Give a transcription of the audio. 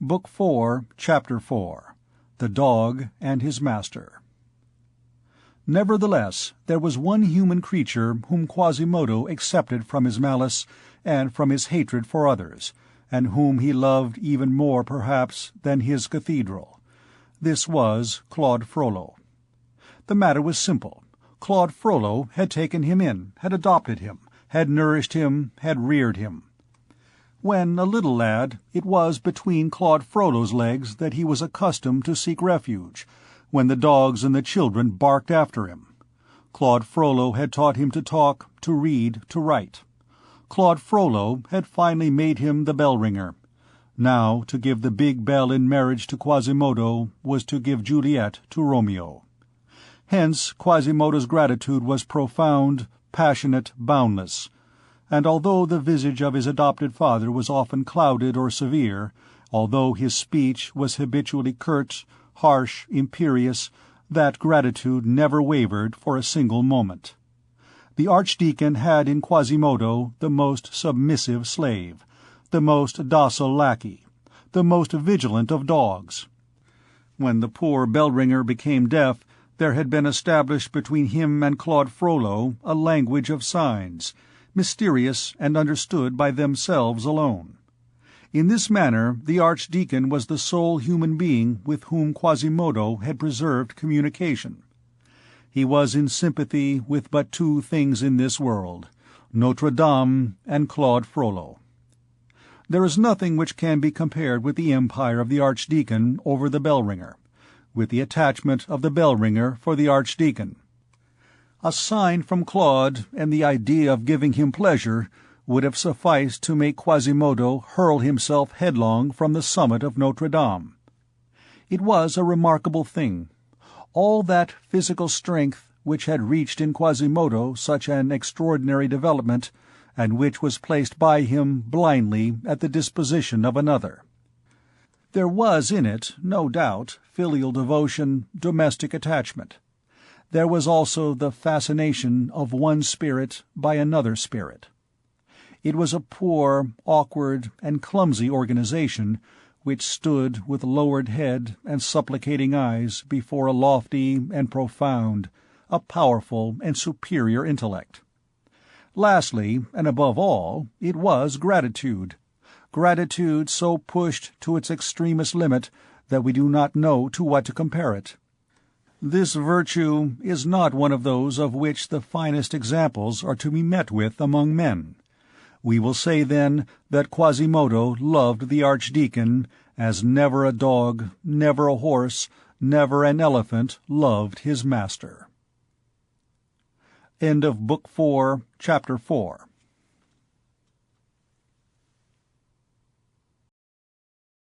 Book 4, Chapter 4 The Dog and His Master. Nevertheless, there was one human creature whom Quasimodo accepted from his malice and from his hatred for others, and whom he loved even more, perhaps, than his cathedral. This was Claude Frollo. The matter was simple. Claude Frollo had taken him in, had adopted him, had nourished him, had reared him. When a little lad, it was between Claude Frollo's legs that he was accustomed to seek refuge, when the dogs and the children barked after him. Claude Frollo had taught him to talk, to read, to write. Claude Frollo had finally made him the bell-ringer. Now, to give the big bell in marriage to Quasimodo was to give Juliet to Romeo. Hence Quasimodo's gratitude was profound, passionate, boundless. And although the visage of his adopted father was often clouded or severe, although his speech was habitually curt, harsh, imperious, that gratitude never wavered for a single moment. The Archdeacon had in Quasimodo the most submissive slave, the most docile lackey, the most vigilant of dogs. When the poor bell-ringer became deaf, there had been established between him and Claude Frollo a language of signs, mysterious and understood by themselves alone. In this manner the Archdeacon was the sole human being with whom Quasimodo had preserved communication. He was in sympathy with but two things in this world, Notre Dame and Claude Frollo. There is nothing which can be compared with the empire of the Archdeacon over the bell-ringer, with the attachment of the bell-ringer for the Archdeacon. A sign from Claude, and the idea of giving him pleasure, would have sufficed to make Quasimodo hurl himself headlong from the summit of Notre Dame. It was a remarkable thing. All that physical strength which had reached in Quasimodo such an extraordinary development, and which was placed by him blindly at the disposition of another. There was in it, no doubt, filial devotion, domestic attachment. There was also the fascination of one spirit by another spirit. It was a poor, awkward, and clumsy organization which stood with lowered head and supplicating eyes before a lofty and profound, a powerful and superior intellect. Lastly, and above all, it was gratitude. Gratitude so pushed to its extremest limit that we do not know to what to compare it. This virtue is not one of those of which the finest examples are to be met with among men. We will say, then, that Quasimodo loved the Archdeacon as never a dog, never a horse, never an elephant loved his master. End of Book 4, Chapter 4.